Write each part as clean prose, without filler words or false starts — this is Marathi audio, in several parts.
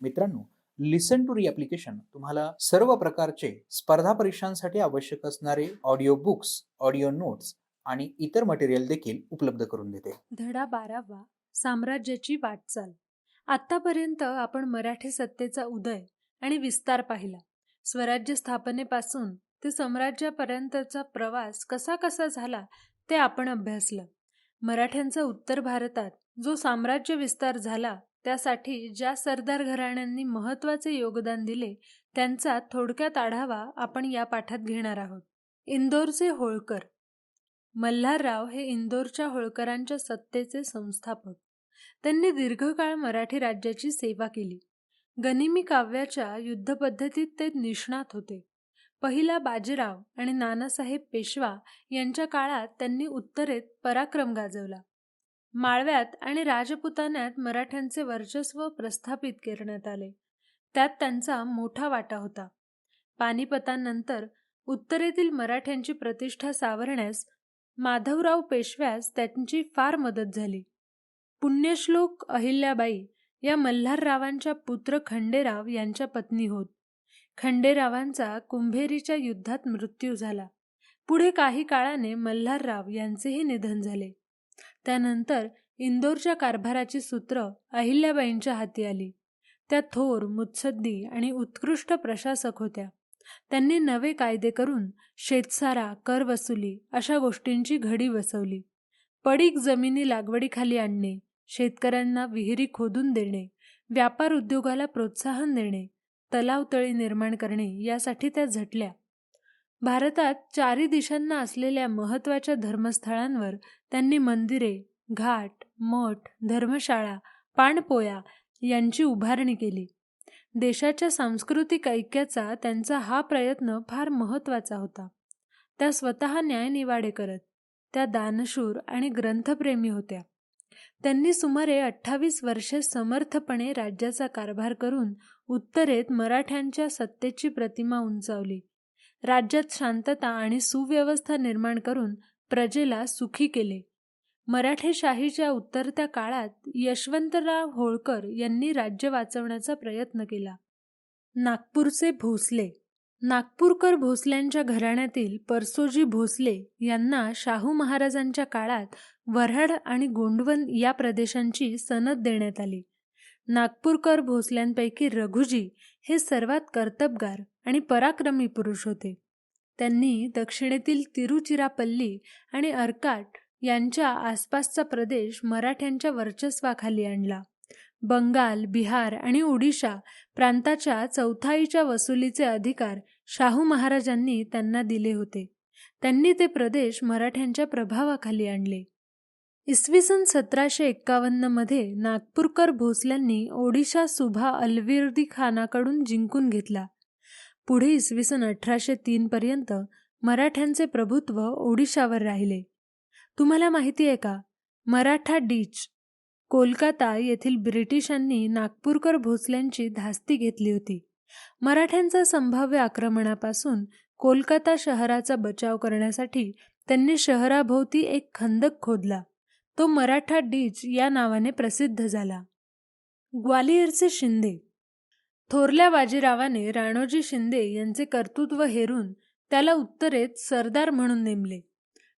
मित्रांनो, लिसन टू री ॲप्लिकेशन तुम्हाला सर्व प्रकारचे स्पर्धा परीक्षांसाठी आवश्यक असणारे ऑडिओ बुक्स, ऑडिओ नोट्स आणि इतर मटेरियल देखील उपलब्ध करून देते. धडा 12वा, साम्राज्याची वाटचाल. आतापर्यंत आपण मराठी सत्तेचा उदय आणि विस्तार पाहिला. स्वराज्य स्थापनेपासून ते साम्राज्यापर्यंतचा प्रवास कसा कसा झाला ते आपण अभ्यासलं. मराठ्यांचा उत्तर भारतात जो साम्राज्य विस्तार झाला त्यासाठी ज्या सरदार घराण्यांनी महत्त्वाचे योगदान दिले त्यांचा थोडक्यात आढावा आपण या पाठात घेणार आहोत. इंदोरचे होळकर. मल्हारराव हे इंदोरच्या होळकरांच्या सत्तेचे संस्थापक. त्यांनी दीर्घकाळ मराठी राज्याची सेवा केली. गनिमी काव्याच्या युद्धपद्धतीत ते निष्णात होते. पहिला बाजीराव आणि नानासाहेब पेशवा यांच्या काळात त्यांनी उत्तरेत पराक्रम गाजवला. माळव्यात आणि राजपुतान्यात मराठ्यांचे वर्चस्व प्रस्थापित करण्यात आले. त्यात त्यांचा मोठा वाटा होता. पानिपतानंतर उत्तरेतील मराठ्यांची प्रतिष्ठा सावरण्यास माधवराव पेशव्यास त्यांची फार मदत झाली. पुण्यश्लोक अहिल्याबाई या मल्हाररावांच्या पुत्र खंडेराव यांच्या पत्नी होत. खंडेरावांचा कुंभेरीच्या युद्धात मृत्यू झाला. पुढे काही काळाने मल्हारराव यांचेही निधन झाले. त्यानंतर इंदोरच्या कारभाराची सूत्र अहिल्याबाईंच्या हाती आली. त्या थोर, मुत्सद्दी आणि उत्कृष्ट प्रशासक होत्या. त्यांनी नवे कायदे करून शेतसारा, कर वसुली अशा गोष्टींची घडी बसवली. पडीक जमिनी लागवडीखाली आणणे, शेतकऱ्यांना विहिरी खोदून देणे, व्यापार उद्योगाला प्रोत्साहन देणे, तलावतळी निर्माण करणे यासाठी त्या झटल्या. भारतात चारी दिशांना असलेल्या महत्त्वाच्या धर्मस्थळांवर त्यांनी मंदिरे, घाट, मठ, धर्मशाळा, पाणपोया यांची उभारणी केली. देशाच्या सांस्कृतिक ऐक्याचा त्यांचा हा प्रयत्न फार महत्त्वाचा होता. त्या स्वतः न्यायनिवाडे करत. त्या दानशूर आणि ग्रंथप्रेमी होत्या. त्यांनी सुमारे 28 वर्षे समर्थपणे राज्याचा कारभार करून उत्तरेत मराठ्यांच्या सत्तेची प्रतिमा उंचावली. राज्यात शांतता आणि सुव्यवस्था निर्माण करून प्रजेला सुखी केले. मराठेशाहीच्या उतरत्या काळात यशवंतराव होळकर यांनी राज्य वाचवण्याचा प्रयत्न केला. नागपूरचे भोसले. नागपूरकर भोसल्यांच्या घराण्यातील परसोजी भोसले यांना शाहू महाराजांच्या काळात वऱ्हाड आणि गोंडवन या प्रदेशांची सनद देण्यात आली. नागपूरकर भोसल्यांपैकी रघुजी हे सर्वात कर्तबगार आणि पराक्रमी पुरुष होते. त्यांनी दक्षिणेतील तिरुचिरापल्ली आणि अर्काट यांच्या आसपासचा प्रदेश मराठ्यांच्या वर्चस्वाखाली आणला. बंगाल, बिहार आणि ओडिशा प्रांताच्या चौथाईच्या वसुलीचे अधिकार शाहू महाराजांनी त्यांना दिले होते. त्यांनी ते प्रदेश मराठ्यांच्या प्रभावाखाली आणले. इसवी सन 1751 मध्ये नागपूरकर भोसल्यांनी ओडिशा सुभा अलवर्दी खानाकडून जिंकून घेतला. पुढे इसवी सन 1803 पर्यंत मराठ्यांचे प्रभुत्व ओडिशावर राहिले. तुम्हाला माहिती आहे का, मराठा डीच कोलकाता येथील ब्रिटिशांनी नागपूरकर भोसल्यांची धास्ती घेतली होती. मराठ्यांचा संभाव्य आक्रमणापासून कोलकाता शहराचा बचाव करण्यासाठी त्यांनी शहराभोवती एक खंदक खोदला. तो मराठा डीच या नावाने प्रसिद्ध झाला. ग्वालियरचे शिंदे. थोरल्या बाजीरावाने राणोजी शिंदे यांचे कर्तृत्व हेरून त्याला उत्तरेत सरदार म्हणून नेमले.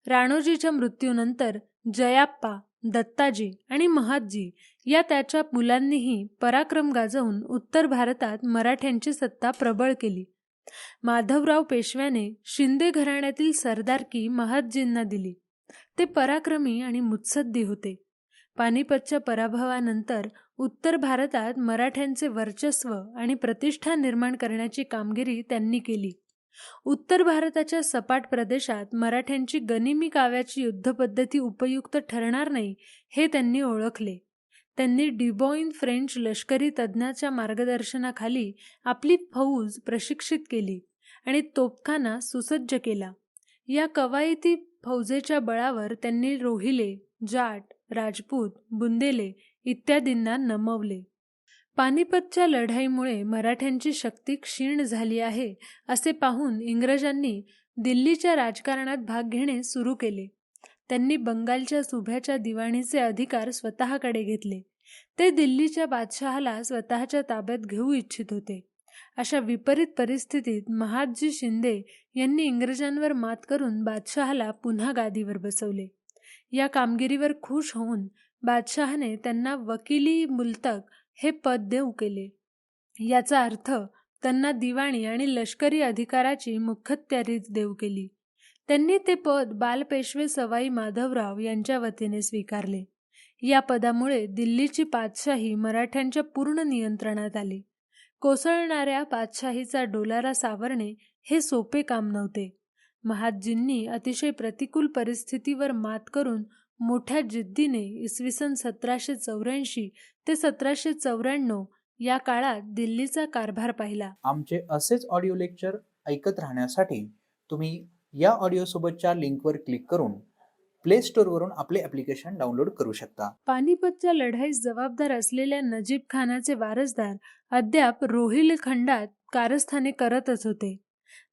राणोजीच्या मृत्यूनंतर जयाप्पा, दत्ताजी आणि महादजी या त्याच्या मुलांनीही पराक्रम गाजवून उत्तर भारतात मराठ्यांची सत्ता प्रबळ केली. माधवराव पेशव्याने शिंदे घराण्यातील सरदारकी महादजींना दिली. ते पराक्रमी आणि मुत्सद्दी होते. पानिपतच्या पराभवानंतर उत्तर भारतात मराठ्यांचे वर्चस्व आणि प्रतिष्ठा निर्माण करण्याची कामगिरी त्यांनी केली. उत्तर भारताच्या सपाट प्रदेशात मराठ्यांची गनिमी काव्याची युद्धपद्धती उपयुक्त ठरणार नाही हे त्यांनी ओळखले. त्यांनी डिबॉइन फ्रेंच लष्करी तज्ज्ञाच्या मार्गदर्शनाखाली आपली फौज प्रशिक्षित केली आणि तोफखाना सुसज्ज केला. या कवायती फौजेच्या बळावर त्यांनी रोहिले, जाट, राजपूत, बुंदेले इत्यादींना नमवले. पानिपतच्या लढाईमुळे मराठ्यांची शक्ती क्षीण झाली आहे असे पाहून इंग्रजांनी दिल्लीच्या राजकारणात भाग घेणे सुरू केले. त्यांनी बंगालच्या सुभ्याच्या दिवाणीचे अधिकार स्वतःकडे घेतले. ते दिल्लीच्या बादशहाला स्वतःच्या ताब्यात घेऊ इच्छित होते. अशा विपरीत परिस्थितीत महादजी शिंदे यांनी इंग्रजांवर मात करून बादशहाला पुन्हा गादीवर बसवले. या कामगिरीवर खुश होऊन बादशहाने त्यांना वकिली मुल्तक हे पद देऊ केले. याचा अर्थ त्यांना दिवाणी आणि लष्करी अधिकाराची मुखत्यारी देऊ केली. त्यांनी ते पद बालपेशवे सवाई माधवराव यांच्या वतीने स्वीकारले. या पदामुळे दिल्लीची पातशाही मराठ्यांच्या पूर्ण नियंत्रणात आली. कोसळणाऱ्या पातशाहीचा डोलारा सावरणे हे सोपे काम नव्हते. महादजींनी अतिशय प्रतिकूल परिस्थितीवर मात करून मोठ्या जिद्दीने इसवी सन 1784 ते 1794 या काळात दिल्लीचा कारभार पाहिला. आमचे असेच ऑडिओ लेक्चर ऐकत राहण्यासाठी तुम्ही या ऑडिओसोबतच्या लिंकवर क्लिक करून प्ले स्टोअरवरून आपले ॲप्लिकेशन डाउनलोड करू शकता. पानिपतच्या लढाईस जबाबदार असलेल्या नजीब खानाचे वारसदार अद्याप रोहिलखंडात कारस्थाने करतच होते.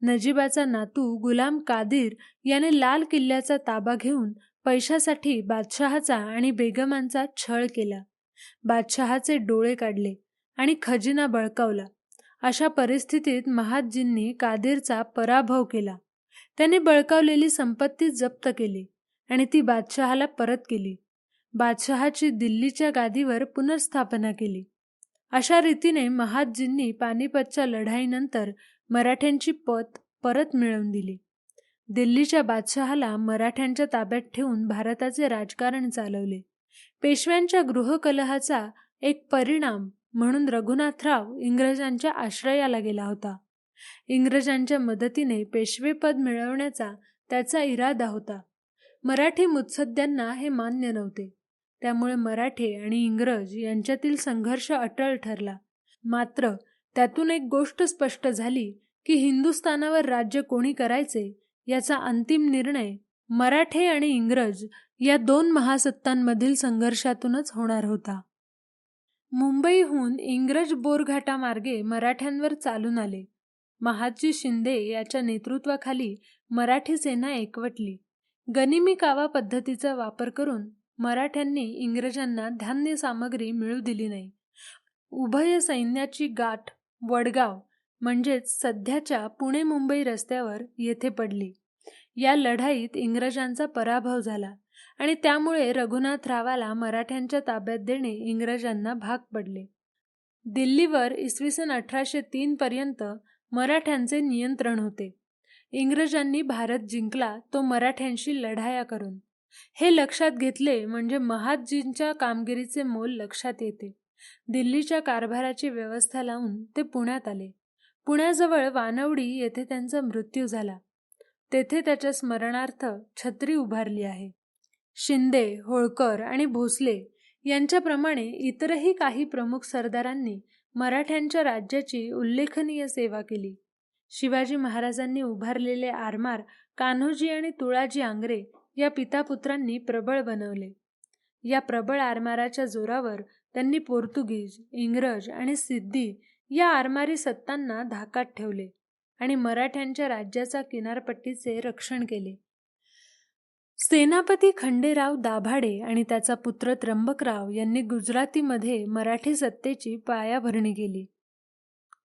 नजीबाचा नातू गुलाम कादिर याने लाल किल्ल्याचा ताबा घेऊन पैशासाठी बादशहाचा आणि बेगमांचा छळ केला. बादशहाचे डोळे काढले आणि खजिना बळकावला. अशा परिस्थितीत महादजींनी कादिरचा पराभव केला. त्याने बळकावलेली संपत्ती जप्त केली आणि ती बादशहाला परत केली. बादशहाची दिल्लीच्या गादीवर पुनर्स्थापना केली. अशा रीतीने महादजींनी पानिपतच्या लढाईनंतर मराठ्यांची पत परत मिळवून दिली. दिल्लीच्या बादशहाला मराठ्यांच्या ताब्यात ठेवून भारताचे राजकारण चालवले. पेशव्यांच्या गृहकलहाचा एक परिणाम म्हणून रघुनाथराव इंग्रजांच्या आश्रयाला गेला होता. इंग्रजांच्या मदतीने पेशवेपद मिळवण्याचा त्याचा इरादा होता. मराठी मुत्सद्यांना हे मान्य नव्हते. त्यामुळे मराठे आणि इंग्रज यांच्यातील संघर्ष अटळ ठरला. मात्र त्यातून एक गोष्ट स्पष्ट झाली की हिंदुस्थानावर राज्य कोणी करायचे याचा अंतिम निर्णय मराठे आणि इंग्रज या दोन महासत्तांमधील संघर्षातूनच होणार होता. मुंबईहून इंग्रज बोरघाटामार्गे मराठ्यांवर चालून आले. महादजी शिंदे याच्या नेतृत्वाखाली मराठी सेना एकवटली. गनिमी कावा पद्धतीचा वापर करून मराठ्यांनी इंग्रजांना धान्य सामग्री मिळू दिली नाही. उभय सैन्याची गाठ वडगाव म्हणजेच सध्याच्या पुणे मुंबई रस्त्यावर येथे पडली. या लढाईत इंग्रजांचा पराभव झाला आणि त्यामुळे रघुनाथरावाला मराठ्यांच्या ताब्यात देणे इंग्रजांना भाग पडले. दिल्लीवर इसवी सन 1803 पर्यंत मराठ्यांचे नियंत्रण होते. इंग्रजांनी भारत जिंकला तो मराठ्यांशी लढाया करून. हे लक्षात घेतले म्हणजे महादजींच्या कामगिरीचे मोल लक्षात येते. दिल्लीच्या कारभाराची व्यवस्था लावून ते पुण्यात आले. पुण्याजवळ वानवडी येथे त्यांचा मृत्यू झाला. तेथे त्याच्या स्मरणार्थ छत्री उभारली आहे. शिंदे, होळकर आणि भोसले यांच्याप्रमाणे इतरही काही प्रमुख सरदारांनी मराठ्यांच्या राज्याची उल्लेखनीय सेवा केली. शिवाजी महाराजांनी उभारलेले आरमार कान्होजी आणि तुळाजी आंग्रे या पितापुत्रांनी प्रबळ बनवले. या प्रबळ आरमाराच्या जोरावर त्यांनी पोर्तुगीज, इंग्रज आणि सिद्धी या आरमारी सत्तांना धाकात ठेवले आणि मराठ्यांच्या राज्याचा किनारपट्टीचे रक्षण केले. सेनापती खंडेराव दाभाडे आणि त्याचा पुत्र त्र्यंबकराव यांनी गुजरातीमध्ये मराठी सत्तेची पायाभरणी केली.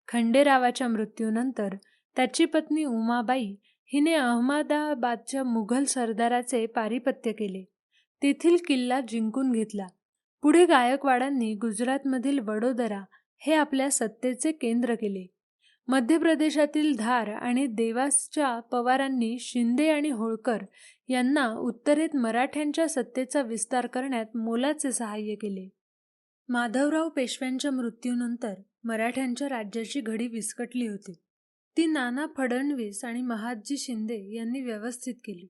खंडेरावाच्या मृत्यूनंतर त्याची पत्नी उमाबाई हिने अहमदाबादच्या मुघल सरदाराचे पारिपत्य केले. तेथील किल्ला जिंकून घेतला. पुढे गायकवाडांनी गुजरातमधील वडोदरा हे आपल्या सत्तेचे केंद्र केले. मध्य प्रदेशातील धार आणि देवासच्या पवारांनी शिंदे आणि होळकर यांना उत्तरेत मराठ्यांच्या सत्तेचा विस्तार करण्यात मोलाचे सहाय्य केले. माधवराव पेशव्यांच्या मृत्यूनंतर मराठ्यांच्या राज्याची घडी विस्कटली होती. ती नाना फडणवीस आणि महादजी शिंदे यांनी व्यवस्थित केली.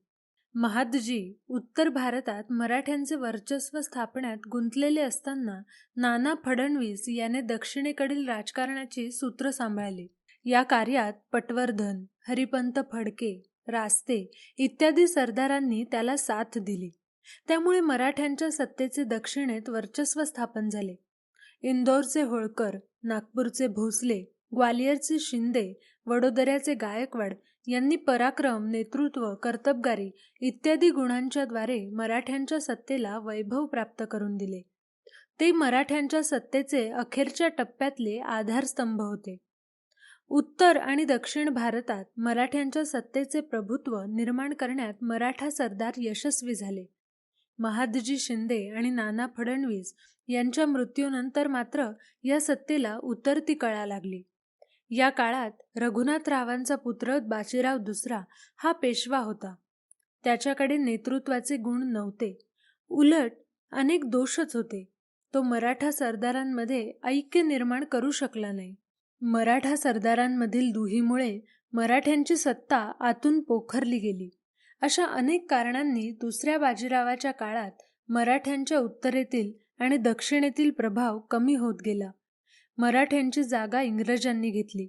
महादजी उत्तर भारतात मराठ्यांचे वर्चस्व स्थापण्यात गुंतलेले असताना नाना फडणवीस याने दक्षिणेकडील राजकारणाची सूत्र सांभाळली. या कार्यात पटवर्धन, हरिपंत फडके, रास्ते इत्यादी सरदारांनी त्याला साथ दिली. त्यामुळे मराठ्यांच्या सत्तेचे दक्षिणेत वर्चस्व स्थापन झाले. इंदोरचे होळकर, नागपूरचे भोसले, ग्वालियरचे शिंदे, वडोदऱ्याचे गायकवाड यांनी पराक्रम, नेतृत्व, कर्तबगारी इत्यादी गुणांच्या द्वारे मराठ्यांच्या सत्तेला वैभव प्राप्त करून दिले. ते मराठ्यांच्या सत्तेचे अखेरच्या टप्प्यातले आधारस्तंभ होते. उत्तर आणि दक्षिण भारतात मराठ्यांच्या सत्तेचे प्रभुत्व निर्माण करण्यात मराठा सरदार यशस्वी झाले. महादजी शिंदे आणि नाना फडणवीस यांच्या मृत्यूनंतर मात्र या सत्तेला उतरती कळा लागली. या काळात रघुनाथरावांचा पुत्र बाजीराव दुसरा हा पेशवा होता. त्याच्याकडे नेतृत्वाचे गुण नव्हते, उलट अनेक दोषच होते. तो मराठा सरदारांमध्ये ऐक्य निर्माण करू शकला नाही. मराठा सरदारांमधील दुहीमुळे मराठ्यांची सत्ता आतून पोखरली गेली. अशा अनेक कारणांनी दुसऱ्या बाजीरावाच्या काळात मराठ्यांच्या उत्तरेतील आणि दक्षिणेतील प्रभाव कमी होत गेला. मराठ्यांची जागा इंग्रजांनी घेतली.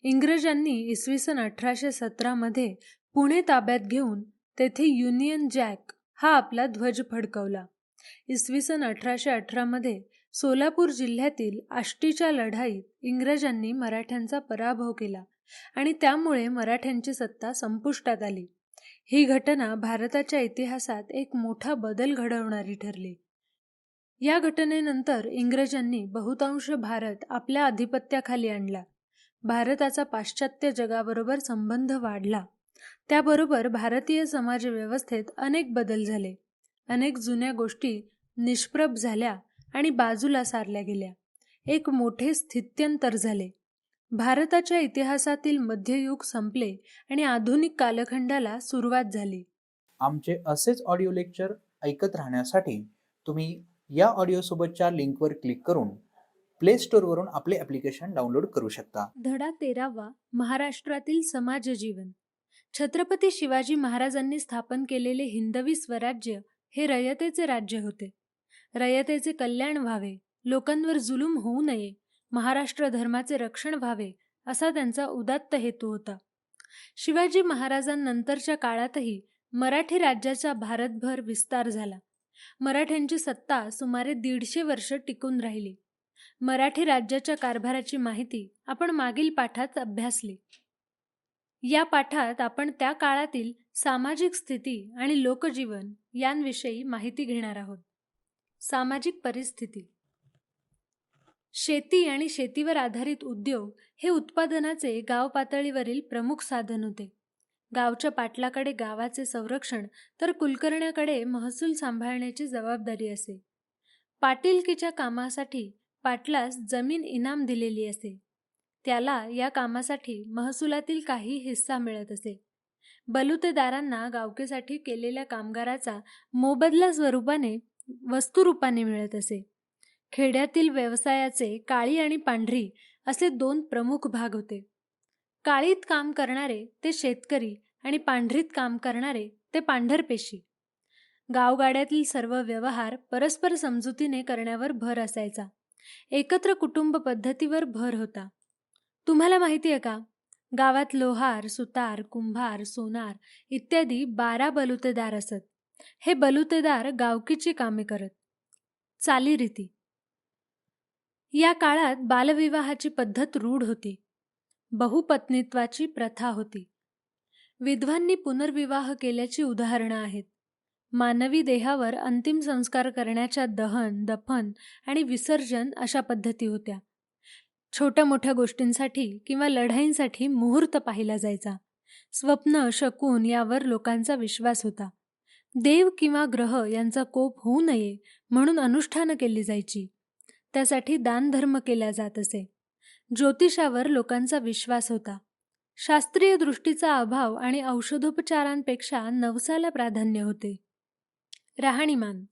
इंग्रजांनी इसवी सन 1817 मध्ये पुणे ताब्यात घेऊन तेथे युनियन जॅक हा आपला ध्वज फडकवला. इसवी सन 1818 मध्ये सोलापूर जिल्ह्यातील आष्टीच्या लढाईत इंग्रजांनी मराठ्यांचा पराभव केला आणि त्यामुळे मराठ्यांची सत्ता संपुष्टात आली. ही घटना भारताच्या इतिहासात एक मोठा बदल घडवणारी ठरली. या घटनेनंतर इंग्रजांनी बहुतांश भारत आपल्या अधिपत्याखाली आणला. भारताचा पाश्चात्य जगाबरोबर संबंध वाढला. त्याबरोबर भारतीय समाजव्यवस्थेत अनेक बदल झाले. अनेक जुन्या गोष्टी निष्प्रभ झाल्या आणि बाजूला सारल्या गेल्या. एक मोठे स्थित्यंतर झाले. भारताच्या इतिहासातील मध्ययुग संपले आणि आधुनिक कालखंडाला सुरुवात झाली. आमचे असेच ऑडिओ लेक्चर ऐकत राहण्यासाठी तुम्ही या ऑडिओसोबतच्या लिंकवर क्लिक करून प्ले स्टोअरवरून आपले ॲप्लिकेशन डाउनलोड करू शकता. धडा 13वा, महाराष्ट्रातील समाजजीवन. छत्रपती शिवाजी महाराजांनी स्थापन केलेले हिंदवी स्वराज्य हे रयतेचे राज्य होते. रयतेचे कल्याण व्हावे, लोकांवर जुलूम होऊ नये, महाराष्ट्र धर्माचे रक्षण व्हावे असा त्यांचा उदात्त हेतू होता. शिवाजी महाराजांनंतरच्या काळातही मराठी राज्याचा भारतभर विस्तार झाला. मराठ्यांची सत्ता सुमारे 150 वर्ष टिकून राहिली. मराठी राज्याच्या कारभाराची माहिती आपण मागील पाठात अभ्यासली. या पाठात आपण त्या काळातील सामाजिक स्थिती आणि लोकजीवन यांविषयी माहिती घेणार आहोत. सामाजिक परिस्थिती. शेती आणि शेतीवर आधारित उद्योग हे उत्पादनाचे गाव पातळीवरील प्रमुख साधन होते. गावच्या पाटलाकडे गावाचे संरक्षण तर कुलकर्ण्याकडे महसूल सांभाळण्याची जबाबदारी असे. पाटीलकीच्या कामासाठी पाटलास जमीन इनाम दिलेली असे. त्याला या कामासाठी महसुलातील काही हिस्सा मिळत असे. बलुतेदारांना गावकीसाठी केलेल्या कामगाराचा मोबदला स्वरूपाने वस्तुरूपाने मिळत असे. खेड्यातील व्यवसायाचे काळी आणि पांढरी असे 2 प्रमुख भाग होते. काळीत काम करणारे ते शेतकरी आणि पांढरीत काम करणारे ते पांढरपेशी. गावगाड्यातील सर्व व्यवहार परस्पर समजुतीने करण्यावर भर असायचा. एकत्र कुटुंब पद्धतीवर भर होता. तुम्हाला माहिती आहे का, गावात लोहार, सुतार, कुंभार, सोनार इत्यादी 12 बलुतेदार असत. हे बलुतेदार गावकीची कामे करत. चालीरीती. या काळात बालविवाहाची पद्धत रूढ होती. बहुपत्नीत्वाची प्रथा होती. विधवांनी पुनर्विवाह केल्याची उदाहरणं आहेत. मानवी देहावर अंतिम संस्कार करण्याच्या दहन, दफन आणि विसर्जन अशा पद्धती होत्या. छोट्या मोठ्या गोष्टींसाठी किंवा लढाईंसाठी मुहूर्त पाहिला जायचा. स्वप्न, शकुन यावर लोकांचा विश्वास होता. देव किंवा ग्रह यांचा कोप होऊ नये म्हणून अनुष्ठानं केली जायची. त्यासाठी दानधर्म केला जात असे. ज्योतिषावर लोकांचा विश्वास होता. शास्त्रीय दृष्टीचा अभाव आणि औषधोपचारांपेक्षा नवसाला प्राधान्य होते. राहणीमान.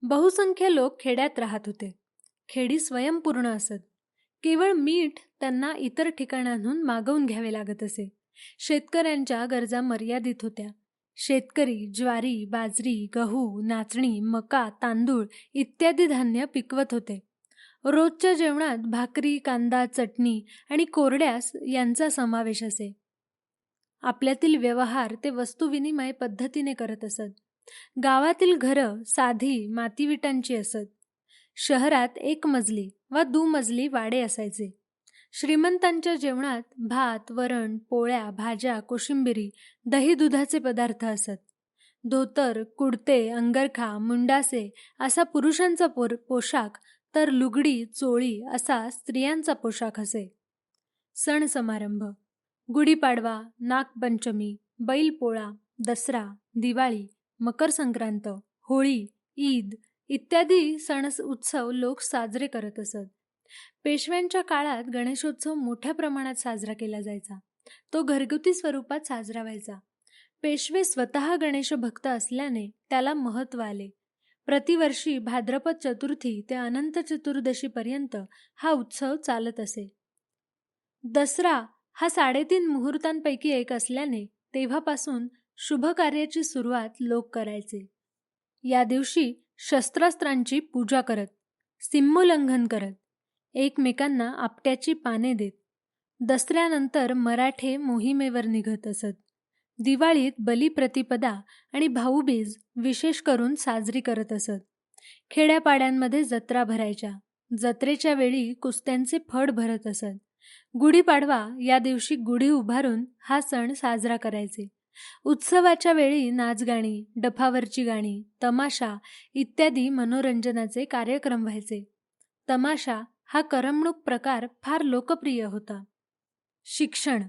बहुसंख्य लोक खेड्यात राहत होते. खेडी स्वयंपूर्ण असत. केवळ मीठ त्यांना इतर ठिकाणांहून मागवून घ्यावे लागत असे. शेतकऱ्यांच्या गरजा मर्यादित होत्या. शेतकरी ज्वारी, बाजरी, गहू, नाचणी, मका, तांदूळ इत्यादी धान्य पिकवत होते. रोजच्या जेवणात भाकरी, कांदा, चटणी आणि कोरड्यास यांचा समावेश असे. आपल्यातील व्यवहार ते वस्तुविनिमय पद्धतीने करत असत. गावातील घरं साधी मातीविटांची असत. शहरात 1 मजली वा दुमजली वाडे असायचे. श्रीमंतांच्या जेवणात भात, वरण, पोळ्या, भाज्या, कोशिंबिरी, दही दुधाचे पदार्थ असत. धोतर, कुडते, अंगरखा, मुंडासे असा पुरुषांचा पोशाख तर लुगडी, चोळी असा स्त्रियांचा पोशाख असे. सण समारंभ: गुढीपाडवा, नागपंचमी, बैलपोळा, दसरा, दिवाळी, मकर संक्रांत, होळी, ईद इत्यादी सण उत्सव लोक साजरे करत असत. पेशव्यांच्या काळात गणेशोत्सव मोठ्या प्रमाणात साजरा केला जायचा. तो घरगुती स्वरूपात साजरा व्हायचा. पेशवे स्वतः गणेश भक्त असल्याने त्याला महत्त्व आले. प्रतिवर्षी भाद्रपद चतुर्थी ते अनंत चतुर्दशीपर्यंत हा उत्सव चालत असे. दसरा हा 3.5 मुहूर्तांपैकी एक असल्याने तेव्हापासून शुभ कार्याची सुरुवात लोक करायचे. या दिवशी शस्त्रास्त्रांची पूजा करत, सीमोल्लंघन करत, एकमेकांना आपट्याची पाने देत. दसऱ्यानंतर मराठे मोहिमेवर निघत असत. दिवाळीत बलिप्रतिपदा आणि भाऊबीज विशेष करून साजरी करत असत. खेड्यापाड्यांमध्ये जत्रा भरायच्या. जत्रेच्या वेळी कुस्त्यांचे फड भरत असत. गुढीपाडवा या दिवशी गुढी उभारून हा सण साजरा करायचे. उत्सवाच्या वेळी नाचगाणी, डफावरची गाणी, तमाशा इत्यादी मनोरंजनाचे कार्यक्रम व्हायचे. तमाशा हा करमणूक प्रकार फार लोकप्रिय होता. शिक्षण: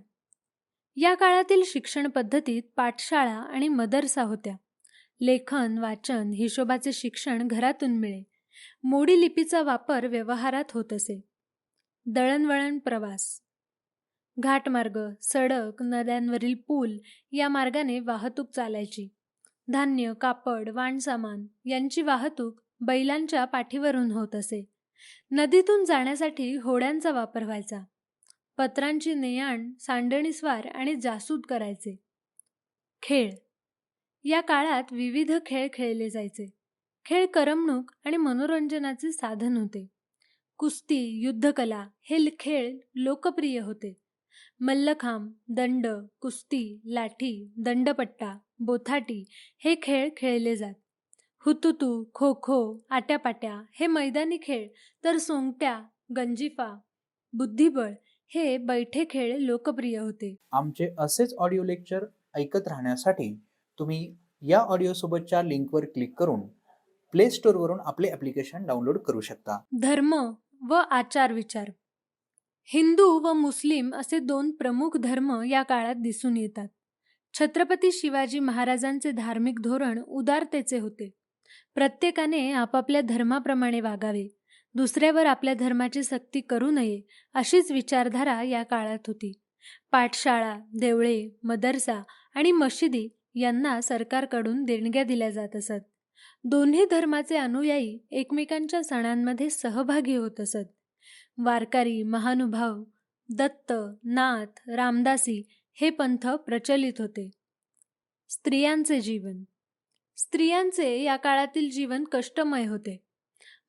या काळातील शिक्षण पद्धतीत पाठशाळा आणि मदरसा होत्या. लेखन, वाचन, हिशोबाचे शिक्षण घरातून मिळे. मोडी लिपीचा वापर व्यवहारात होत असे. दळणवळण प्रवास: घाटमार्ग, सडक, नद्यांवरील पूल या मार्गाने वाहतूक चालायची. धान्य, कापड, वाणसामान यांची वाहतूक बैलांच्या पाठीवरून होत असे. नदीतून जाण्यासाठी होड्यांचा वापर व्हायचा. पत्रांची ने-आण सांडणीस्वार आणि जासूद करायचे. खेळ: या काळात विविध खेळ खेळले जायचे. खेळ करमणूक आणि मनोरंजनाचे साधन होते. कुस्ती, युद्धकला हे खेळ लोकप्रिय होते. मल्लखांब, दंड, कुस्ती, लाठी, दंडपट्टा, बोथाटी हे खेळ खेळले जात. हुतुतू, खो-खो, आट्यापाट्या हे मैदानी खेळ, तर सोंगट्या, गंजिफा, बुद्धिबळ हे बैठे खेळ लोकप्रिय होते. आमचे असेच ऑडिओ लेक्चर ऐकत राहण्यासाठी तुम्ही या ऑडिओसोबतच्या लिंकवर क्लिक करून प्ले स्टोअरवरून आपले ॲप्लिकेशन डाउनलोड करू शकता. धर्म व आचार विचार: हिंदू व मुस्लिम असे 2 प्रमुख धर्म या काळात दिसून येतात. छत्रपती शिवाजी महाराजांचे धार्मिक धोरण उदारतेचे होते. प्रत्येकाने आपापल्या धर्माप्रमाणे वागावे, दुसऱ्यावर आपल्या धर्माची सक्ती करू नये अशीच विचारधारा या काळात होती. पाठशाळा, देवळे, मदरसा आणि मशिदी यांना सरकारकडून देणग्या दिल्या जात असत. दोन्ही धर्माचे अनुयायी एकमेकांच्या सणांमध्ये सहभागी होत असत. वारकरी, महानुभाव, दत्त, नाथ, रामदासी हे पंथ प्रचलित होते. स्त्रियांचे जीवन: स्त्रियांचे या काळातील जीवन कष्टमय होते.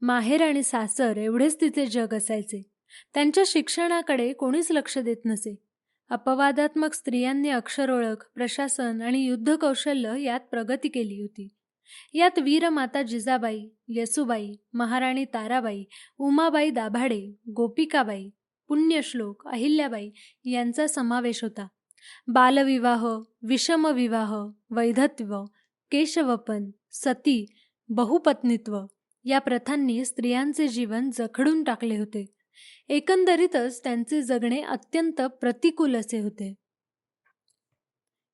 माहेर आणि सासर एवढेच तिचे जग असायचे. त्यांच्या शिक्षणाकडे कोणीच लक्ष देत नसे. अपवादात्मक स्त्रियांनी अक्षरोळख, प्रशासन आणि युद्धकौशल्य यात प्रगती केली होती. यात वीरमाता जिजाबाई, येसूबाई, महाराणी ताराबाई, उमाबाई दाभाडे, गोपिकाबाई, पुण्यश्लोक, अहिल्याबाई यांचा समावेश होता. बालविवाह, विषमविवाह, वैधत्व, केशवपन, सती, बहुपत्नीत्व या प्रथांनी स्त्रियांचे जीवन जखडून टाकले होते. एकंदरीतच त्यांचे जगणे अत्यंत प्रतिकूल असे होते.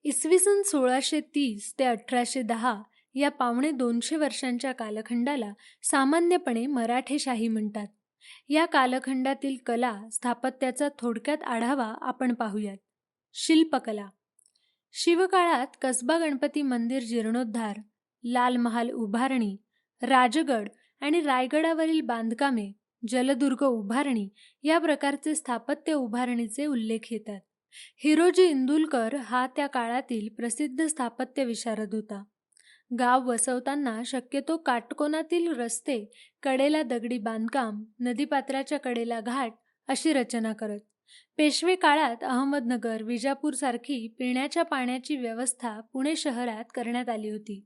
इसवी सन 1630 ते 1810 या पावणे 200 वर्षांच्या कालखंडाला सामान्यपणे मराठेशाही म्हणतात. या कालखंडातील कला स्थापत्याचा थोडक्यात आढावा आपण पाहूयात. शिल्पकला: शिवकाळात कसबा गणपती मंदिर जीर्णोद्धार, लाल महाल उभारणी, राजगड आणि रायगडावरील बांधकामे, जलदुर्ग उभारणी या प्रकारचे स्थापत्य उभारणीचे उल्लेख येतात. हिरोजी इंदुलकर हा त्या काळातील प्रसिद्ध स्थापत्य विशारद होता. गाव वसवताना शक्यतो काटकोनातील रस्ते, कडेला दगडी बांधकाम, नदीपात्राच्या कडेला घाट अशी रचना करत. पेशवे काळात अहमदनगर, विजापूरसारखी पिण्याच्या पाण्याची व्यवस्था पुणे शहरात करण्यात आली होती.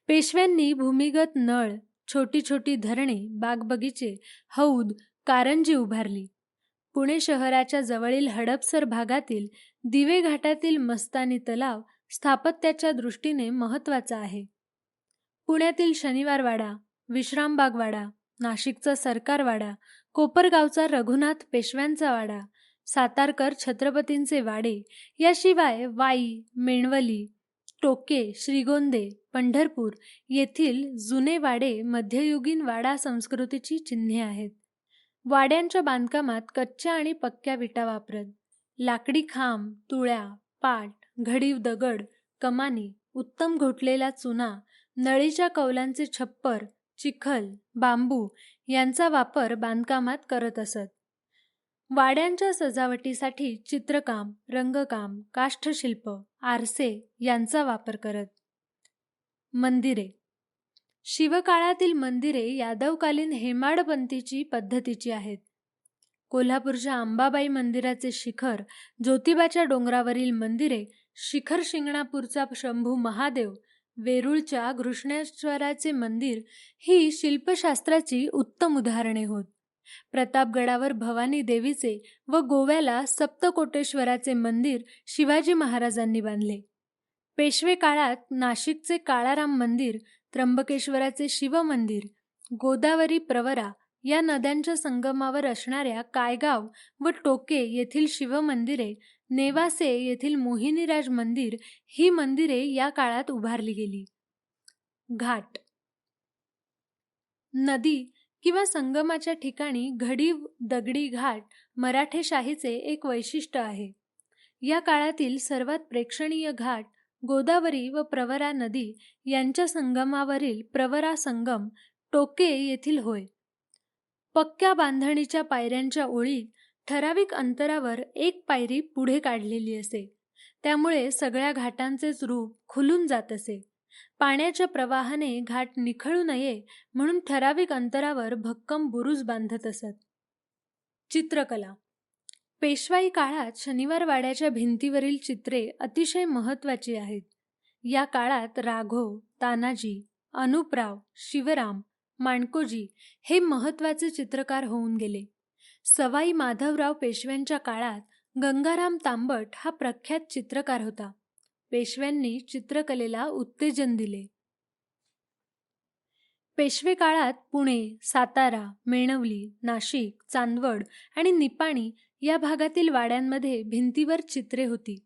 पेशव्यांनी भूमिगत नळ, छोटी छोटी धरणे, बागबगीचे, हौद, कारंजी उभारली. पुणे शहराच्या जवळील हडपसर भागातील दिवे घाटातील मस्तानी तलाव स्थापत्याच्या दृष्टीने महत्त्वाचा आहे. पुण्यातील शनिवारवाडा, विश्रामबाग वाडा, नाशिकचा सरकार वाडा, कोपरगावचा रघुनाथ पेशव्यांचा वाडा, सातारकर छत्रपतींचे वाडे, याशिवाय वाई, मेणवली, टोके, श्रीगोंदे, पंढरपूर येथील जुने वाडे मध्ययुगीन वाडा संस्कृतीची चिन्हे आहेत. वाड्यांच्या बांधकामात कच्च्या आणि पक्क्या विटा वापरत. लाकडी खांब, तुळ्या, पाट, घडीव दगड, कमानी, उत्तम घोटलेला चुना, नळीच्या कौलांचे छप्पर, चिखल, बांबू यांचा वापर बांधकामात करत असत. वाड्यांच्या सजावटीसाठी चित्रकाम, रंगकाम, काष्ठशिल्प, आरसे यांचा वापर करत. मंदिरे. शिवकाळातील मंदिरे यादवकालीन हेमाडपंथीची पद्धतीची आहेत. कोल्हापूरच्या अंबाबाई मंदिराचे शिखर, ज्योतिबाच्या डोंगरावरील मंदिरे, शिखर शिंगणापूरचा शंभू महादेव, वेरूळच्या घृष्णेश्वराचे मंदिर ही शिल्पशास्त्राची उत्तम उदाहरणे होत. प्रतापगडावर भवानी देवीचे व गोव्याला सप्तकोटेश्वराचे मंदिर शिवाजी महाराजांनी बांधले. पेशवे काळात नाशिकचे काळाराम मंदिर, त्र्यंबकेश्वराचे शिव मंदिर, गोदावरी, प्रवरा या नद्यांच्या संगमावर असणाऱ्या कायगाव व टोके येथील शिवमंदिरे, नेवासे येथील मोहिनीराज मंदिर ही मंदिरे या काळात उभारली गेली. घाट. नदी किंवा संगमाच्या ठिकाणी घडीव दगडी घाट मराठेशाहीचे एक वैशिष्ट्य आहे. या काळातील सर्वात प्रेक्षणीय घाट गोदावरी व प्रवरा नदी यांच्या संगमावरील प्रवरा संगम, टोके येथील होय. पक्क्या बांधणीच्या पायऱ्यांच्या ओळीत ठराविक अंतरावर एक पायरी पुढे काढलेली असे. त्यामुळे सगळ्या घाटांचेच रूप खुलून जात असे. पाण्याच्या प्रवाहाने घाट निखळू नये म्हणून ठराविक अंतरावर भक्कम बुरुज बांधत असत. चित्रकला. पेशवाई काळात शनिवार वाड्याच्या भिंतीवरील चित्रे अतिशय महत्त्वाची आहेत. या काळात राघव, तानाजी, अनुपराव, शिवराम, माणकोजी हे महत्त्वाचे चित्रकार होऊन गेले. सवाई माधवराव पेशव्यांच्या काळात गंगाराम तांबट हा प्रख्यात चित्रकार होता. पेशव्यांनी चित्रकलेला उत्तेजन दिले. पेशवे काळात पुणे, सातारा, मेणवली, नाशिक, चांदवड आणि निपाणी या भागातील वाड्यांमध्ये भिंतीवर चित्रे होती.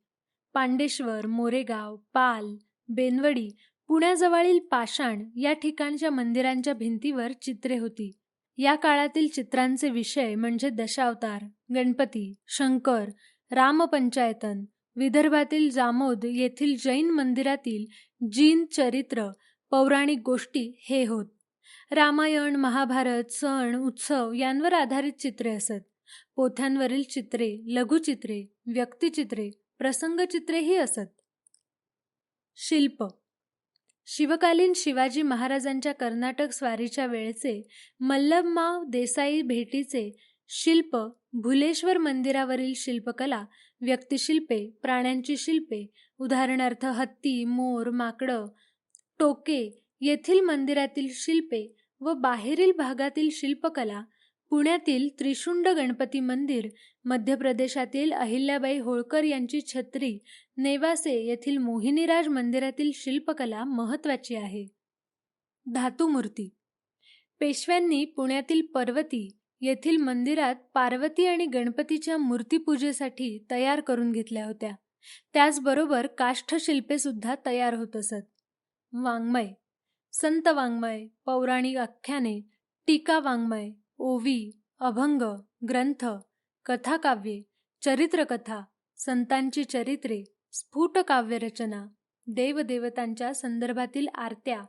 पांडेश्वर, मोरेगाव, पाल, बेनवडी, पुण्याजवळील पाषाण या ठिकाणच्या मंदिरांच्या भिंतीवर चित्रे होती. या काळातील चित्रांचे विषय म्हणजे दशावतार, गणपती, शंकर, रामपंचायतन, विदर्भातील जामोद येथील जैन मंदिरातील जीन चरित्र, पौराणिक गोष्टी हे होत. रामायण, महाभारत, सण, उत्सव यांवर आधारित चित्रे असत. पोथ्यांवरील चित्रे, लघुचित्रे, व्यक्तिचित्रे, प्रसंगचित्रेही असत. शिल्प. शिवकालीन शिवाजी महाराजांच्या कर्नाटक स्वारीच्या वेळचे मल्लम्मा देसाई भेटीचे शिल्प, भुलेश्वर मंदिरावरील शिल्पकला, व्यक्तिशिल्पे, प्राण्यांची शिल्पे उदाहरणार्थ हत्ती, मोर, माकडं, टोके येथील मंदिरातील शिल्पे व बाहेरील भागातील शिल्पकला, पुण्यातील त्रिशुंड गणपती मंदिर, मध्य प्रदेशातील अहिल्याबाई होळकर यांची छत्री, नेवासे येथील मोहिनीराज मंदिरातील शिल्पकला महत्त्वाची आहे. धातुमूर्ती. पेशव्यांनी पुण्यातील पर्वती येथील मंदिरात पार्वती आणि गणपतीच्या मूर्तीपूजेसाठी तयार करून घेतल्या होत्या. त्याचबरोबर काष्ठशिल्पे सुद्धा तयार होत असत. वाङ्मय. संत वाङ्मय, पौराणिक आख्याने, टीका वाङ्मय, ओवी, अभंग, ग्रंथ, कथाकाव्ये, चरित्रकथा, संतांची चरित्रे, स्फुट काव्यरचना, देवदेवतांच्या संदर्भातील आरत्या,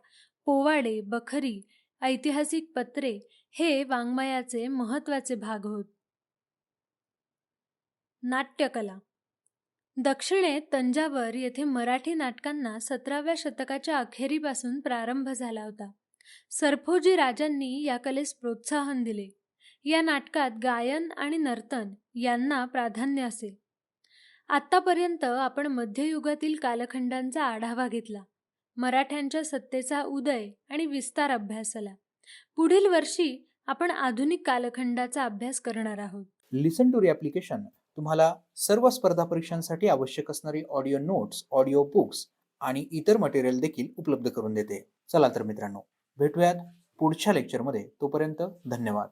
पोवाडे, बखरी, ऐतिहासिक पत्रे हे वाङ्मयाचे महत्त्वाचे भाग होत. नाट्यकला. दक्षिणेत तंजावर येथे मराठी नाटकांना 17व्या शतकाच्या अखेरीपासून प्रारंभ झाला होता. सरफोजी राजांनी या कलेस प्रोत्साहन दिले. या नाटकात गायन आणि नर्तन यांना प्राधान्य असे. आत्तापर्यंत आपण मध्ययुगातील कालखंडांचा आढावा घेतला. मराठ्यांच्या सत्तेचा उदय आणि विस्तार अभ्यासला. पुढील वर्षी आपण आधुनिक कालखंडाचा अभ्यास करणार आहोत. लिसन टू री ॲप्लिकेशन तुम्हाला सर्व स्पर्धा परीक्षांसाठी आवश्यक असणारी ऑडिओ नोट्स, ऑडिओ बुक्स आणि इतर मटेरियल देखील उपलब्ध करून देते. चला तर मित्रांनो, भेटूयात पुढच्या लेक्चरमध्ये. तोपर्यंत धन्यवाद.